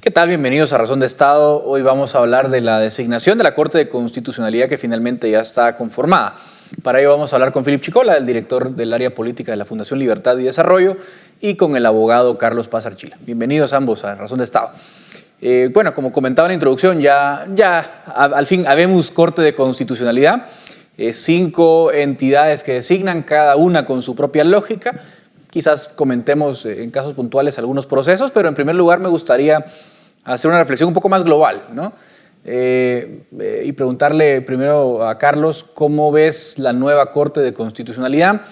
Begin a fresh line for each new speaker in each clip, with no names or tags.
¿Qué tal? Bienvenidos a Razón de Estado. Hoy vamos a hablar de la designación de la Corte de Constitucionalidad que finalmente ya está conformada. Para ello vamos a hablar con Philip Chicola, el director del área política de la Fundación Libertad y Desarrollo, y con el abogado Carlos Paz Archila. Bienvenidos ambos a Razón de Estado. Bueno, como comentaba en la introducción, ya al fin habemos Corte de Constitucionalidad, 5 entidades que designan, cada una con su propia lógica. Quizás comentemos en casos puntuales algunos procesos, pero en primer lugar me gustaría hacer una reflexión un poco más global, ¿no? Y preguntarle primero a Carlos, ¿cómo ves la nueva Corte de Constitucionalidad?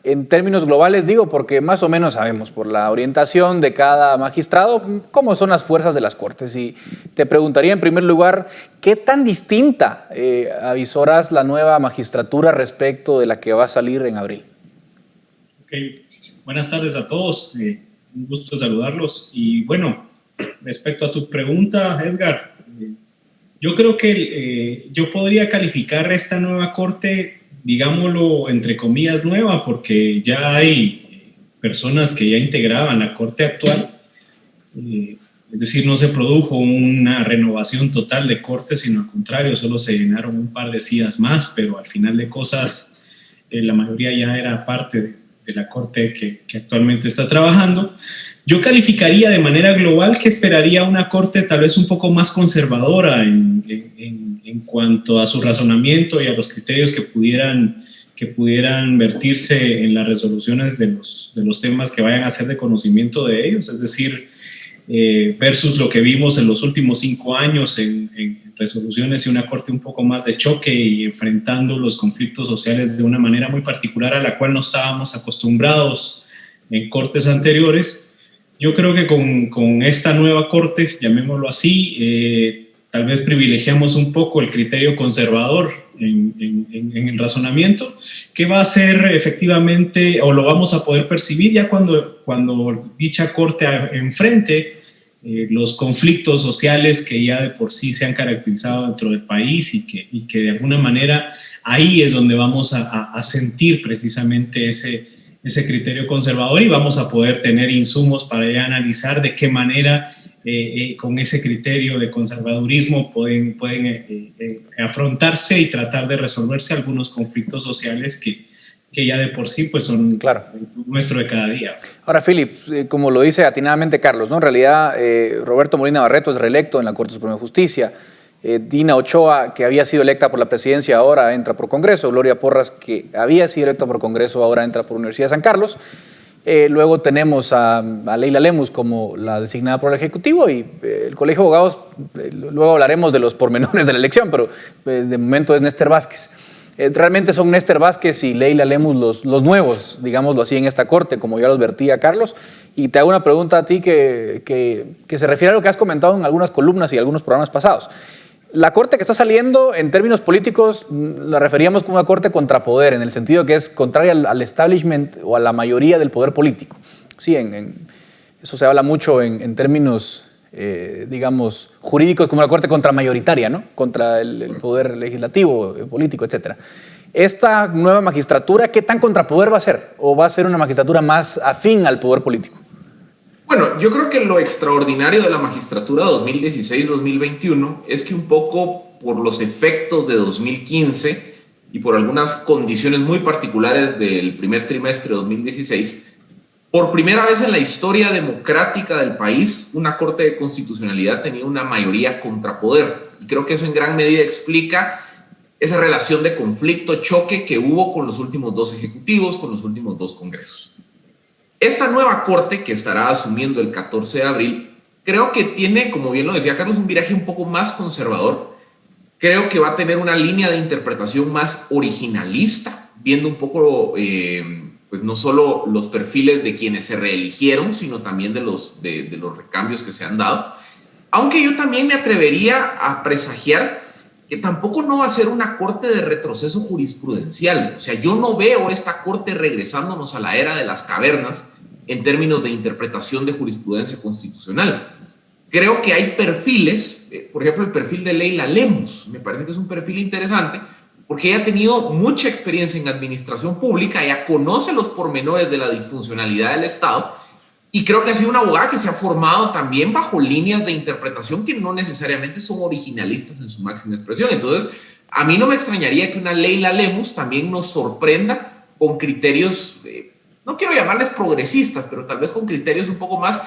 En términos globales digo, porque más o menos sabemos por la orientación de cada magistrado cómo son las fuerzas de las Cortes. Y te preguntaría en primer lugar, ¿qué tan distinta avisoras la nueva magistratura respecto de la que va a salir en abril?
Okay. Buenas tardes a todos, un gusto saludarlos. Y bueno, respecto a tu pregunta, Edgar, yo creo que yo podría calificar esta nueva Corte, digámoslo entre comillas nueva, porque ya hay personas que ya integraban la Corte actual, es decir, no se produjo una renovación total de Cortes, sino al contrario, solo se llenaron un par de sillas más, pero al final de cosas la mayoría ya era parte de la Corte que actualmente está trabajando. Yo calificaría de manera global que esperaría una Corte tal vez un poco más conservadora en cuanto a su razonamiento y a los criterios que pudieran vertirse en las resoluciones de los temas que vayan a ser de conocimiento de ellos, es decir, versus lo que vimos en los últimos 5 años en resoluciones y una Corte un poco más de choque y enfrentando los conflictos sociales de una manera muy particular a la cual no estábamos acostumbrados en Cortes anteriores. Yo creo que con esta nueva Corte, llamémoslo así, tal vez privilegiamos un poco el criterio conservador en el razonamiento, que va a ser efectivamente, o lo vamos a poder percibir ya cuando dicha Corte enfrente los conflictos sociales que ya de por sí se han caracterizado dentro del país y que de alguna manera ahí es donde vamos a sentir precisamente ese criterio conservador y vamos a poder tener insumos para ya analizar de qué manera con ese criterio de conservadurismo pueden afrontarse y tratar de resolverse algunos conflictos sociales que ya de por sí pues son claro, nuestro de cada día.
Ahora, Philip, como lo dice atinadamente Carlos, ¿no? En realidad Roberto Molina Barreto es reelecto en la Corte Suprema de Justicia. Dina Ochoa, que había sido electa por la presidencia, ahora entra por Congreso. Gloria Porras, que había sido electa por Congreso, ahora entra por Universidad de San Carlos. Luego tenemos a Leila Lemus como la designada por el Ejecutivo y el Colegio de Abogados, luego hablaremos de los pormenores de la elección, pero de momento es Néstor Vázquez. Realmente son Néstor Vázquez y Leila Lemus los nuevos, digámoslo así, en esta Corte, como ya lo advertía Carlos. Y te hago una pregunta a ti que se refiere a lo que has comentado en algunas columnas y algunos programas pasados. La Corte que está saliendo, en términos políticos, la referíamos como una Corte contrapoder, en el sentido que es contraria al establishment o a la mayoría del poder político. Sí, eso se habla mucho en términos, digamos, jurídicos, como una Corte contramayoritaria, ¿no? Contra el poder legislativo, político, etc. ¿Esta nueva magistratura qué tan contrapoder va a ser? ¿O va a ser una magistratura más afín al poder político?
Bueno, yo creo que lo extraordinario de la magistratura 2016-2021 es que un poco por los efectos de 2015 y por algunas condiciones muy particulares del primer trimestre de 2016, por primera vez en la historia democrática del país, una Corte de Constitucionalidad tenía una mayoría contrapoder. Y creo que eso en gran medida explica esa relación de conflicto-choque que hubo con los últimos 2 ejecutivos, con los últimos 2 congresos. Esta nueva Corte que estará asumiendo el 14 de abril, creo que tiene, como bien lo decía Carlos, un viraje un poco más conservador. Creo que va a tener una línea de interpretación más originalista, viendo un poco, pues no solo los perfiles de quienes se reeligieron, sino también de los recambios que se han dado. Aunque yo también me atrevería a presagiar que tampoco no va a ser una Corte de retroceso jurisprudencial. O sea, yo no veo esta Corte regresándonos a la era de las cavernas en términos de interpretación de jurisprudencia constitucional. Creo que hay perfiles, por ejemplo, el perfil de Leila Lemus, me parece que es un perfil interesante, porque ella ha tenido mucha experiencia en administración pública, ella conoce los pormenores de la disfuncionalidad del Estado Y creo que ha sido una abogada que se ha formado también bajo líneas de interpretación que no necesariamente son originalistas en su máxima expresión. Entonces, a mí no me extrañaría que una Leila Lemus también nos sorprenda con criterios, no quiero llamarles progresistas, pero tal vez con criterios un poco más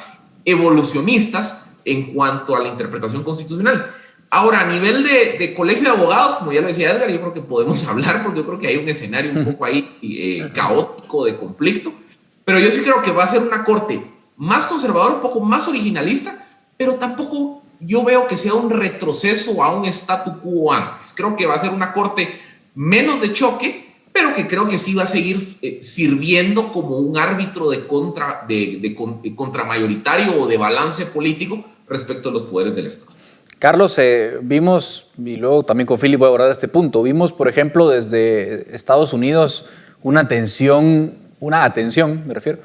evolucionistas en cuanto a la interpretación constitucional. Ahora, a nivel de colegio de abogados, como ya lo decía Edgar, yo creo que podemos hablar porque yo creo que hay un escenario un poco ahí caótico de conflicto, pero yo sí creo que va a ser una corte más conservadora, un poco más originalista, pero tampoco yo veo que sea un retroceso a un statu quo antes. Creo que va a ser una corte menos de choque, pero que creo que sí va a seguir sirviendo como un árbitro de contramayoritario o de balance político respecto a los poderes del Estado.
Carlos, vimos, y luego también con Philip voy a abordar este punto, vimos, por ejemplo, desde Estados Unidos una atención, me refiero,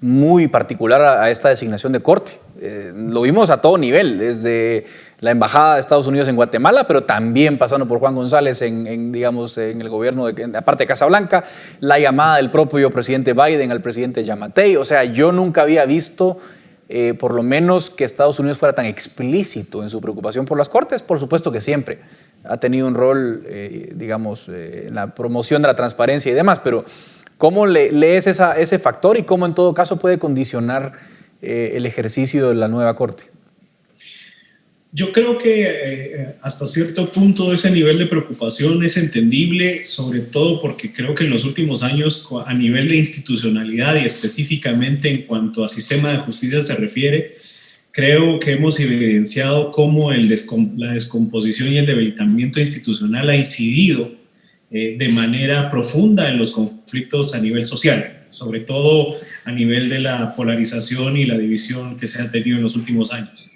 muy particular a esta designación de corte. Lo vimos a todo nivel, desde la Embajada de Estados Unidos en Guatemala, pero también pasando por Juan González en el gobierno, aparte de Casablanca, la llamada del propio presidente Biden al presidente Giammattei. O sea, yo nunca había visto, por lo menos, que Estados Unidos fuera tan explícito en su preocupación por las cortes. Por supuesto que siempre ha tenido un rol, en la promoción de la transparencia y demás, pero ¿cómo lees ese factor y cómo en todo caso puede condicionar el ejercicio de la nueva corte?
Yo creo que hasta cierto punto ese nivel de preocupación es entendible, sobre todo porque creo que en los últimos años, a nivel de institucionalidad y específicamente en cuanto a sistema de justicia se refiere, creo que hemos evidenciado cómo la descomposición y el debilitamiento institucional ha incidido de manera profunda en los conflictos a nivel social, sobre todo a nivel de la polarización y la división que se ha tenido en los últimos años.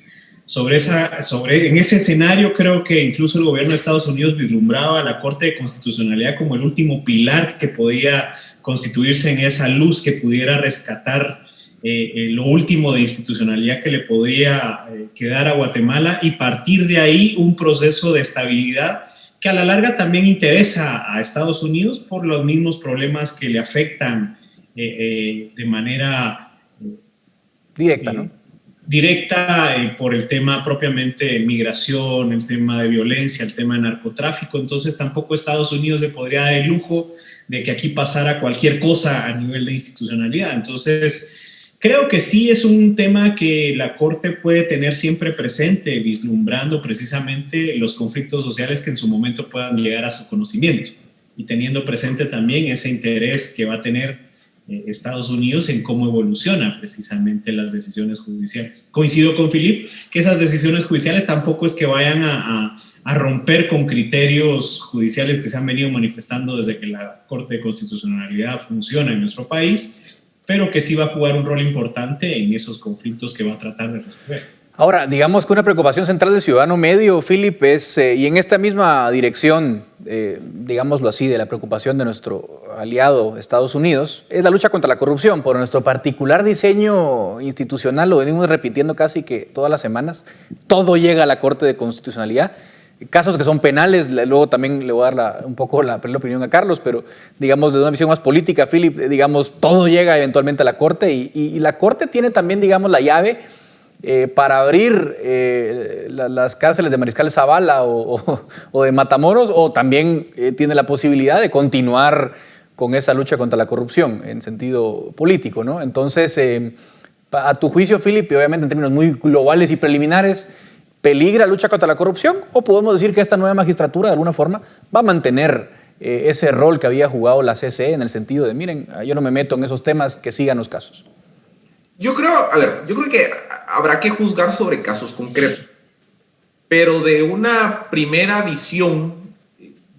En ese escenario creo que incluso el gobierno de Estados Unidos vislumbraba a la Corte de Constitucionalidad como el último pilar que podía constituirse en esa luz que pudiera rescatar lo último de institucionalidad que le podría quedar a Guatemala y partir de ahí un proceso de estabilidad que a la larga también interesa a Estados Unidos por los mismos problemas que le afectan de manera
directa, ¿no?
Directa por el tema propiamente de migración, el tema de violencia, el tema de narcotráfico. Entonces tampoco Estados Unidos se podría dar el lujo de que aquí pasara cualquier cosa a nivel de institucionalidad. Entonces creo que sí es un tema que la Corte puede tener siempre presente, vislumbrando precisamente los conflictos sociales que en su momento puedan llegar a su conocimiento y teniendo presente también ese interés que va a tener Estados Unidos en cómo evoluciona precisamente las decisiones judiciales. Coincido con Philip que esas decisiones judiciales tampoco es que vayan a romper con criterios judiciales que se han venido manifestando desde que la Corte de Constitucionalidad funciona en nuestro país, pero que sí va a jugar un rol importante en esos conflictos que va a tratar de resolver.
Ahora, digamos que una preocupación central del ciudadano medio, Philip, es, y en esta misma dirección, digámoslo así, de la preocupación de nuestro aliado Estados Unidos, es la lucha contra la corrupción. Por nuestro particular diseño institucional, lo venimos repitiendo casi que todas las semanas, todo llega a la Corte de Constitucionalidad. Casos que son penales, luego también le voy a dar un poco la opinión a Carlos, pero digamos de una visión más política, Philip, digamos, todo llega eventualmente a la Corte y la Corte tiene también, digamos, la llave para abrir las cárceles de Mariscal Zavala o de Matamoros, o también tiene la posibilidad de continuar con esa lucha contra la corrupción en sentido político, ¿no? Entonces, a tu juicio, Philip, y obviamente en términos muy globales y preliminares, ¿peligra la lucha contra la corrupción o podemos decir que esta nueva magistratura de alguna forma va a mantener ese rol que había jugado la CCE en el sentido de, miren, yo no me meto en esos temas, que sigan los casos?
Yo creo que habrá que juzgar sobre casos concretos, pero de una primera visión,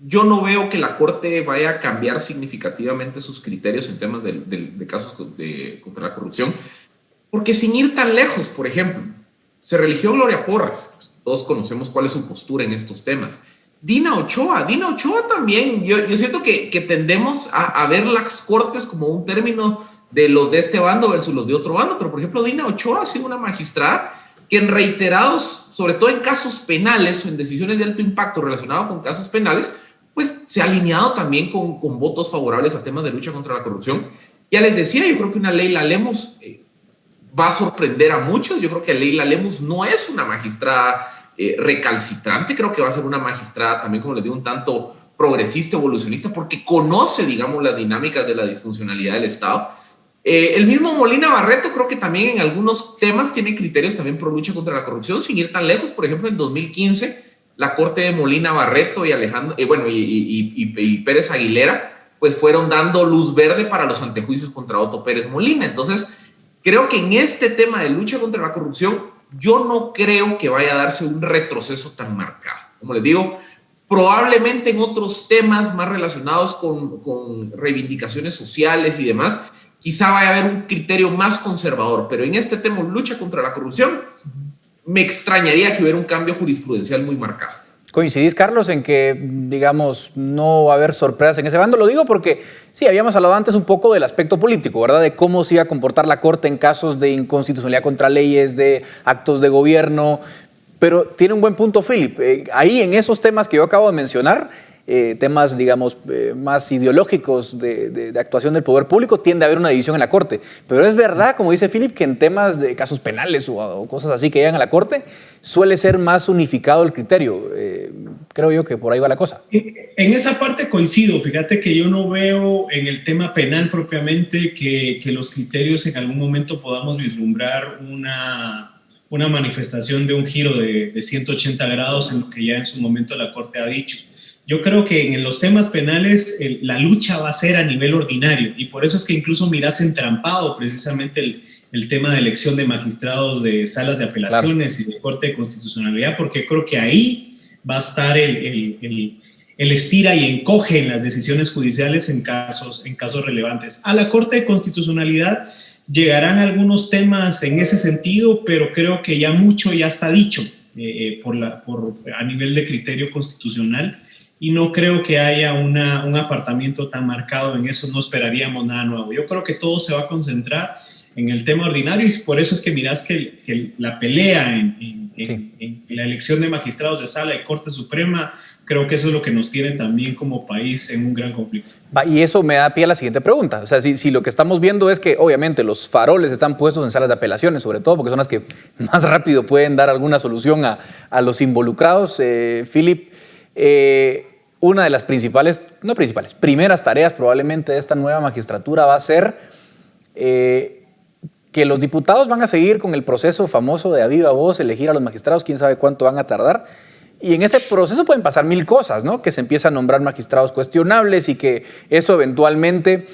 yo no veo que la Corte vaya a cambiar significativamente sus criterios en temas de casos contra la corrupción, porque sin ir tan lejos, por ejemplo, se religió Gloria Porras, todos conocemos cuál es su postura en estos temas. Dina Ochoa también, yo siento que tendemos a ver las Cortes como un término de los de este bando versus los de otro bando, pero por ejemplo Dina Ochoa ha sido una magistrada que en reiterados, sobre todo en casos penales o en decisiones de alto impacto relacionados con casos penales, pues se ha alineado también con votos favorables a temas de lucha contra la corrupción. Ya les decía, yo creo que una Leila Lemus va a sorprender a muchos. Yo creo que Leila Lemus no es una magistrada recalcitrante, creo que va a ser una magistrada también, como les digo, un tanto progresista, evolucionista, porque conoce, digamos, las dinámicas de la disfuncionalidad del Estado. El mismo Molina Barreto creo que también en algunos temas tiene criterios también pro lucha contra la corrupción, sin ir tan lejos. Por ejemplo, en 2015, la corte de Molina Barreto y Alejandro, y Pérez Aguilera, pues fueron dando luz verde para los antejuicios contra Otto Pérez Molina. Entonces, creo que en este tema de lucha contra la corrupción, yo no creo que vaya a darse un retroceso tan marcado. Como les digo, probablemente en otros temas más relacionados con reivindicaciones sociales y demás, quizá vaya a haber un criterio más conservador, pero en este tema, lucha contra la corrupción, me extrañaría que hubiera un cambio jurisprudencial muy marcado.
¿Coincidís, Carlos, en que, digamos, no va a haber sorpresas en ese bando? Lo digo porque, sí, habíamos hablado antes un poco del aspecto político, ¿verdad? De cómo se iba a comportar la Corte en casos de inconstitucionalidad contra leyes, de actos de gobierno, pero tiene un buen punto, Philip. Ahí, en esos temas que yo acabo de mencionar, temas, digamos, más ideológicos de actuación del poder público, tiende a haber una división en la Corte. Pero es verdad, como dice Philip, que en temas de casos penales o cosas así que llegan a la Corte, suele ser más unificado el criterio. Creo yo que por ahí va la cosa.
En esa parte coincido. Fíjate que yo no veo en el tema penal propiamente que los criterios en algún momento podamos vislumbrar una manifestación de un giro de 180 grados en lo que ya en su momento la Corte ha dicho. Yo creo que en los temas penales la lucha va a ser a nivel ordinario, y por eso es que incluso mirás entrampado precisamente el tema de elección de magistrados de salas de apelaciones, claro, y de Corte de Constitucionalidad, porque creo que ahí va a estar el estira y encoge en las decisiones judiciales en casos relevantes. A la Corte de Constitucionalidad llegarán algunos temas en ese sentido, pero creo que ya mucho ya está dicho a nivel de criterio constitucional. Y no creo que haya un apartamiento tan marcado en eso, no esperaríamos nada nuevo. Yo creo que todo se va a concentrar en el tema ordinario, y por eso es que mirás que la pelea en la elección de magistrados de sala y Corte Suprema, creo que eso es lo que nos tiene también como país en un gran conflicto.
Y eso me da pie a la siguiente pregunta. O sea, si lo que estamos viendo es que obviamente los faroles están puestos en salas de apelaciones, sobre todo porque son las que más rápido pueden dar alguna solución a los involucrados, Philip, una de las primeras tareas probablemente de esta nueva magistratura va a ser que los diputados van a seguir con el proceso famoso de a viva voz, elegir a los magistrados, quién sabe cuánto van a tardar. Y en ese proceso pueden pasar mil cosas, ¿no? Que se empieza a nombrar magistrados cuestionables y que eso eventualmente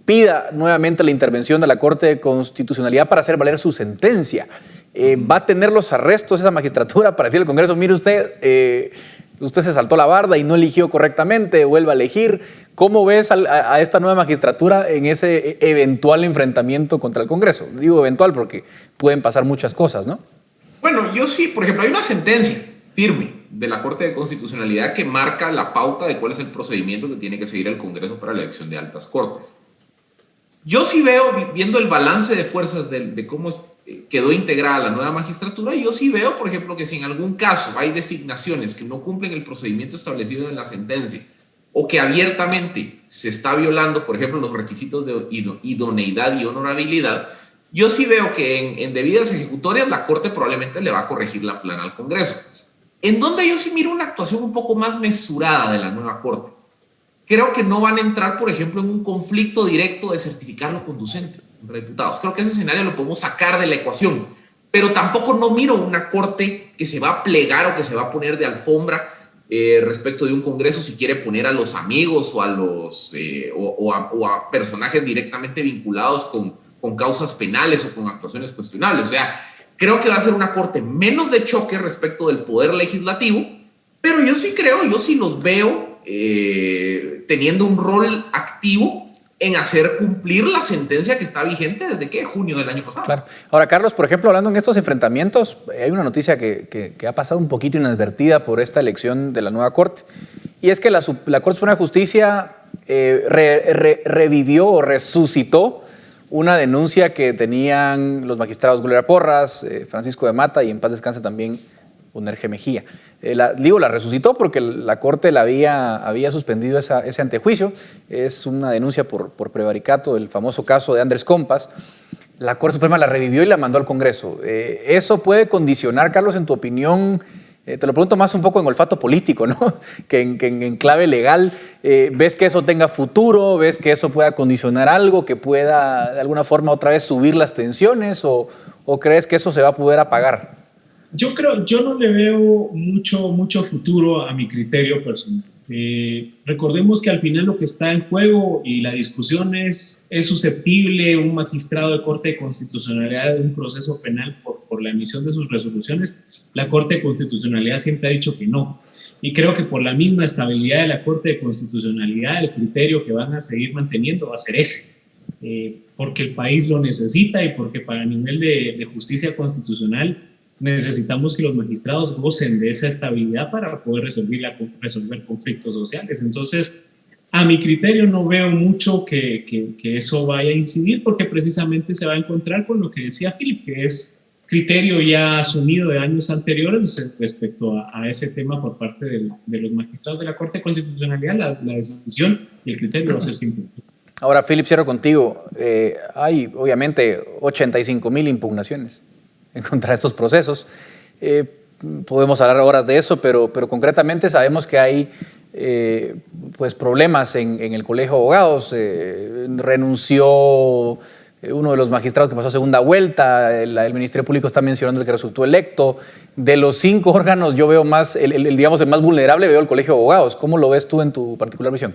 pida nuevamente la intervención de la Corte de Constitucionalidad para hacer valer su sentencia. Va a tener los arrestos esa magistratura para decirle al Congreso, mire usted, usted se saltó la barda y no eligió correctamente, vuelva a elegir. ¿Cómo ves a esta nueva magistratura en ese eventual enfrentamiento contra el Congreso? Digo eventual porque pueden pasar muchas cosas, ¿no?
Bueno, yo sí, por ejemplo, hay una sentencia firme de la Corte de Constitucionalidad que marca la pauta de cuál es el procedimiento que tiene que seguir el Congreso para la elección de altas cortes. Yo sí veo, viendo el balance de fuerzas de cómo quedó integrada la nueva magistratura, yo sí veo, por ejemplo, que si en algún caso hay designaciones que no cumplen el procedimiento establecido en la sentencia o que abiertamente se está violando, por ejemplo, los requisitos de idoneidad y honorabilidad, yo sí veo que en debidas ejecutorias la Corte probablemente le va a corregir la plana al Congreso. En donde yo sí miro una actuación un poco más mesurada de la nueva Corte. Creo que no van a entrar, por ejemplo, en un conflicto directo de certificarlo conducente entre diputados. Creo que ese escenario lo podemos sacar de la ecuación, pero tampoco no miro una Corte que se va a plegar o que se va a poner de alfombra respecto de un Congreso si quiere poner a los amigos o a personajes directamente vinculados con causas penales o con actuaciones cuestionables. O sea, creo que va a ser una Corte menos de choque respecto del poder legislativo, pero yo sí los veo teniendo un rol activo en hacer cumplir la sentencia que está vigente desde junio del año pasado.
Claro. Ahora, Carlos, por ejemplo, hablando en estos enfrentamientos, hay una noticia que ha pasado un poquito inadvertida por esta elección de la nueva Corte, y es que la Corte Suprema de Justicia revivió o resucitó una denuncia que tenían los magistrados Gloria Porras, Francisco de Mata y en paz descanse también Onerje Mejía. La resucitó porque la Corte había suspendido ese antejuicio. Es una denuncia por prevaricato, el famoso caso de Andrés Compas. la Corte Suprema la revivió y la mandó al Congreso. ¿Eso puede condicionar, Carlos, en tu opinión? Te lo pregunto más un poco en olfato político, ¿no? que en clave legal. ¿Ves que eso tenga futuro? ¿Ves que eso pueda condicionar algo, que pueda de alguna forma otra vez subir las tensiones? ¿O crees que eso se va a poder apagar?
Yo no le veo mucho futuro a mi criterio personal. Recordemos que al final lo que está en juego y la discusión es susceptible un magistrado de Corte de Constitucionalidad de un proceso penal por la emisión de sus resoluciones. La Corte de Constitucionalidad siempre ha dicho que no. Y creo que por la misma estabilidad de la Corte de Constitucionalidad, el criterio que van a seguir manteniendo va a ser ese. Porque el país lo necesita y porque para nivel de justicia constitucional necesitamos que los magistrados gocen de esa estabilidad para poder resolver conflictos sociales. Entonces, a mi criterio no veo mucho que eso vaya a incidir, porque precisamente se va a encontrar con lo que decía Philip, que es criterio ya asumido de años anteriores respecto a ese tema por parte de los magistrados de la Corte de Constitucionalidad. La decisión y el criterio va a ser simple.
Ahora, Philip, cierro contigo. Hay, obviamente, 85,000 impugnaciones en contra de estos procesos. Podemos hablar horas de eso, pero concretamente sabemos que hay pues problemas en el Colegio de Abogados. Renunció uno de los magistrados que pasó a segunda vuelta. El Ministerio Público está mencionando el que resultó electo. De los 5 órganos, yo veo más, digamos, el más vulnerable, veo el Colegio de Abogados. ¿Cómo lo ves tú en tu particular visión?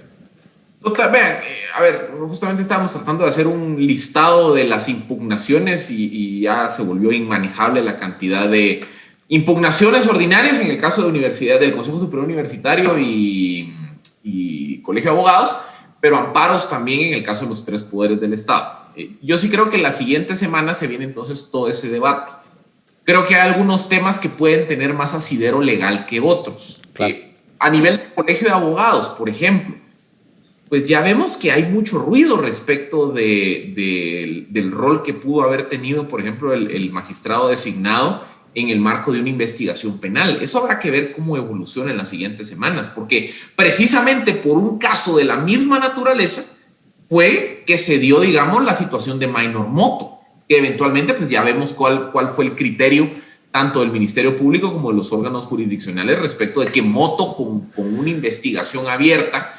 Vean, a ver, justamente estábamos tratando de hacer un listado de las impugnaciones y ya se volvió inmanejable la cantidad de impugnaciones ordinarias en el caso de universidad, del Consejo Superior Universitario y Colegio de Abogados, pero amparos también en el caso de los 3 poderes del Estado. Yo sí creo que la siguiente semana se viene entonces todo ese debate. Creo que hay algunos temas que pueden tener más asidero legal que otros.
Claro.
A nivel del Colegio de Abogados, por ejemplo, pues ya vemos que hay mucho ruido respecto del rol que pudo haber tenido, por ejemplo, el magistrado designado en el marco de una investigación penal. Eso habrá que ver cómo evoluciona en las siguientes semanas, porque precisamente por un caso de la misma naturaleza fue que se dio, digamos, la situación de Minor Moto, que eventualmente pues ya vemos cuál fue el criterio tanto del Ministerio Público como de los órganos jurisdiccionales respecto de que Moto con una investigación abierta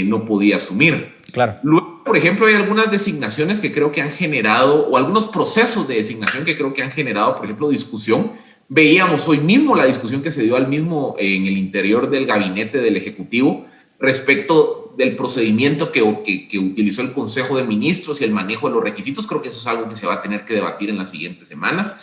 no podía asumir.
Claro.
Luego, por ejemplo, hay algunas designaciones que creo que han generado, o algunos procesos de designación que creo que han generado, por ejemplo, discusión. Veíamos hoy mismo la discusión que se dio en el interior del gabinete del Ejecutivo respecto del procedimiento que utilizó el Consejo de Ministros y el manejo de los requisitos. Creo que eso es algo que se va a tener que debatir en las siguientes semanas.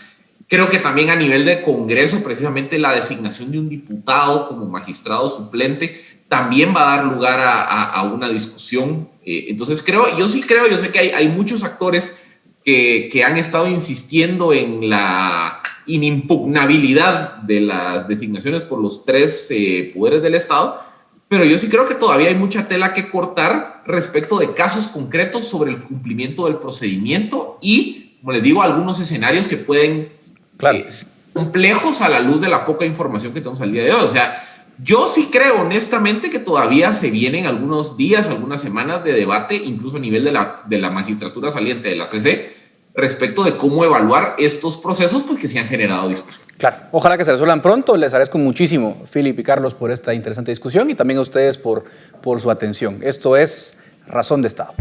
Creo que también a nivel de Congreso, precisamente la designación de un diputado como magistrado suplente también va a dar lugar a una discusión. Entonces yo sé que hay muchos actores que han estado insistiendo en la inimpugnabilidad de las designaciones por los 3 poderes del Estado, pero yo sí creo que todavía hay mucha tela que cortar respecto de casos concretos sobre el cumplimiento del procedimiento y, como les digo, algunos escenarios que pueden ser complejos a la luz de la poca información que tenemos al día de hoy. O sea, yo sí creo honestamente que todavía se vienen algunos días, algunas semanas de debate, incluso a nivel de la magistratura saliente de la CC, respecto de cómo evaluar estos procesos pues, que se han generado discusión.
Claro, ojalá que se resuelvan pronto. Les agradezco muchísimo, Philip y Carlos, por esta interesante discusión y también a ustedes por su atención. Esto es Razón de Estado.